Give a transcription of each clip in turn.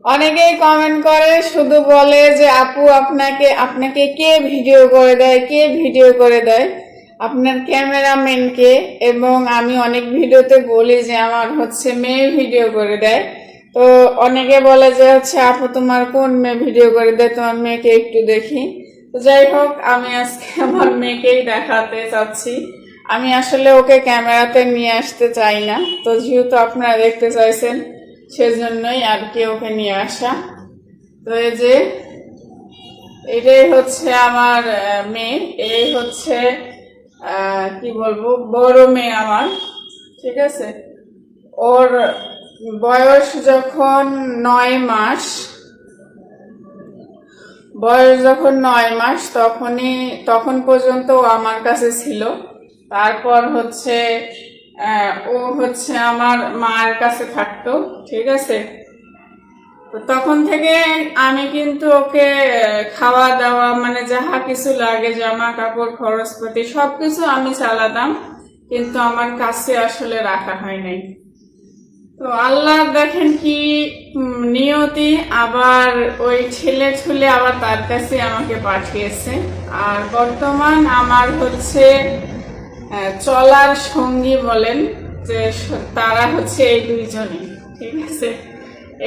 অনেকেই কমেন্ট করে, শুধু বলে যে আপু আপনাকে আপনাকে কে ভিডিও করে দেয়, কে ভিডিও করে দেয়, আপনার ক্যামেরাম্যান কে। এবং আমি অনেক ভিডিওতে বলি যে আমার হচ্ছে মেয়ে ভিডিও করে দেয়। তো অনেকে বলে যে হচ্ছে আপু তোমার কোন মেয়ে ভিডিও করে দেয়, তোমার মেয়েকে একটু দেখি। তো যাই হোক, আমি আজকে আমার মেয়েকেই দেখাতে চাচ্ছি। আমি আসলে ওকে ক্যামেরাতে নিয়ে আসতে চাই না, তো যেহেতু আপনারা দেখতে চাইছেন সেজন্যই আর কি ওকে নিয়ে আসা। তো এই যে এটাই হচ্ছে আমার মেয়ে, এই হচ্ছে কি বলবো, বড় মেয়ে আমার। ঠিক আছে, ওর বয়স যখন 9 মাস, তখন পর্যন্ত ও আমার কাছে ছিল। তারপর হচ্ছে ও হচ্ছে আমার মার কাছে থাকতো। ঠিক আছে, তো তখন থেকে আমি কিন্তু ওকে খাওয়া দাওয়া মানে যাহা কিছু লাগে, জামা কাপড় খরচপাতি সবকিছু আমি চালাতাম, কিন্তু আমার কাছে আসলে রাখা হয় নাই। তো আল্লাহ দেখেন কি নিয়তি, আবার ওই ছেলে ছুলে আবার তার কাছে আমাকে পাঠিয়েছে। আর বর্তমান আমার হচ্ছে চলার সঙ্গী বলেন যে তারা হচ্ছে এই দুইজনই। ঠিক আছে,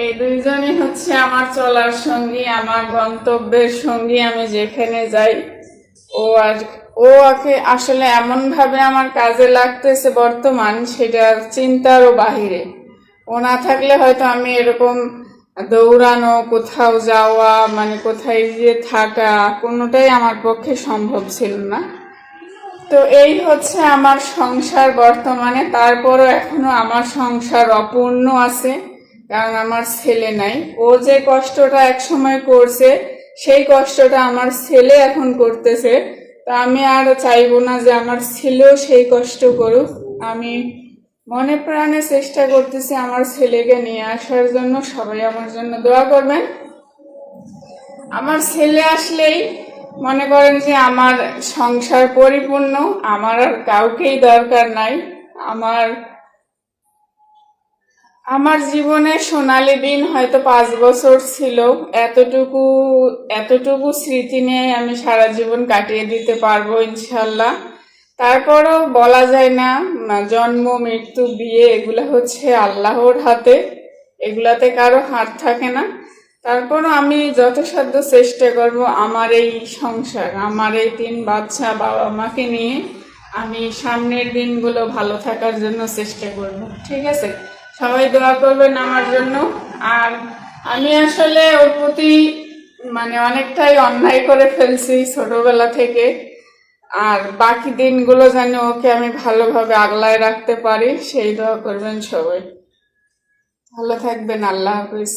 এই দুইজনই হচ্ছে আমার চলার সঙ্গী, আমার গন্তব্যের সঙ্গী। আমি যেখানে যাই ও আর ও আসলে এমন ভাবে আমার কাজে লাগতেছে বর্তমান, সেটা চিন্তারও বাহিরে। ও না থাকলে হয়তো আমি এরকম দৌড়ানো, কোথাও যাওয়া, মানে কোথায় গিয়ে থাকা, কোনোটাই আমার পক্ষে সম্ভব ছিল না। তো এই হচ্ছে আমার সংসার বর্তমানে। তারপরও এখনো আমার সংসার অপূর্ণ আছে, কারণ আমার ছেলে নাই। ও যে কষ্টটা একসময় করছে, সেই কষ্টটা আমার ছেলে এখন করতেছে। তা আমি আর চাইবো না যে আমার ছেলেও সেই কষ্ট করুক। আমি মনে প্রাণে চেষ্টা করতেছি আমার ছেলেকে নিয়ে আসার জন্য। সবাই আমার জন্য দোয়া করবেন। আমার ছেলে আসলেই মনে করেন যে আমার সংসার পরিপূর্ণ, আমার আর কাউকেই দরকার নাই। আমার আমার জীবনে সোনালী দিন হয়তো 5 বছর ছিল। এতটুকু এতটুকু স্মৃতি নিয়ে আমি সারা জীবন কাটিয়ে দিতে পারবো ইনশাল্লাহ। তারপরও বলা যায় না, জন্ম মৃত্যু বিয়ে এগুলো হচ্ছে আল্লাহর হাতে, এগুলাতে কারো হাত থাকে না। তারপরও আমি যথাসাধ্য চেষ্টা করব আমার এই সংসার, আমার এই 3 বাচ্চা, বাবা মাকে নিয়ে আমি সামনের দিনগুলো ভালো থাকার জন্য চেষ্টা করব। ঠিক আছে, সবাই দোয়া করবেন আমার জন্য। আর আমি আসলে ওর প্রতি মানে অনেকটাই অন্যায় করে ফেলছি ছোটবেলা থেকে। আর বাকি দিনগুলো যেন ওকে আমি ভালোভাবে আগলায় রাখতে পারি, সেই দোয়া করবেন সবাই। ভালো থাকবেন, আল্লাহ হাফিজ।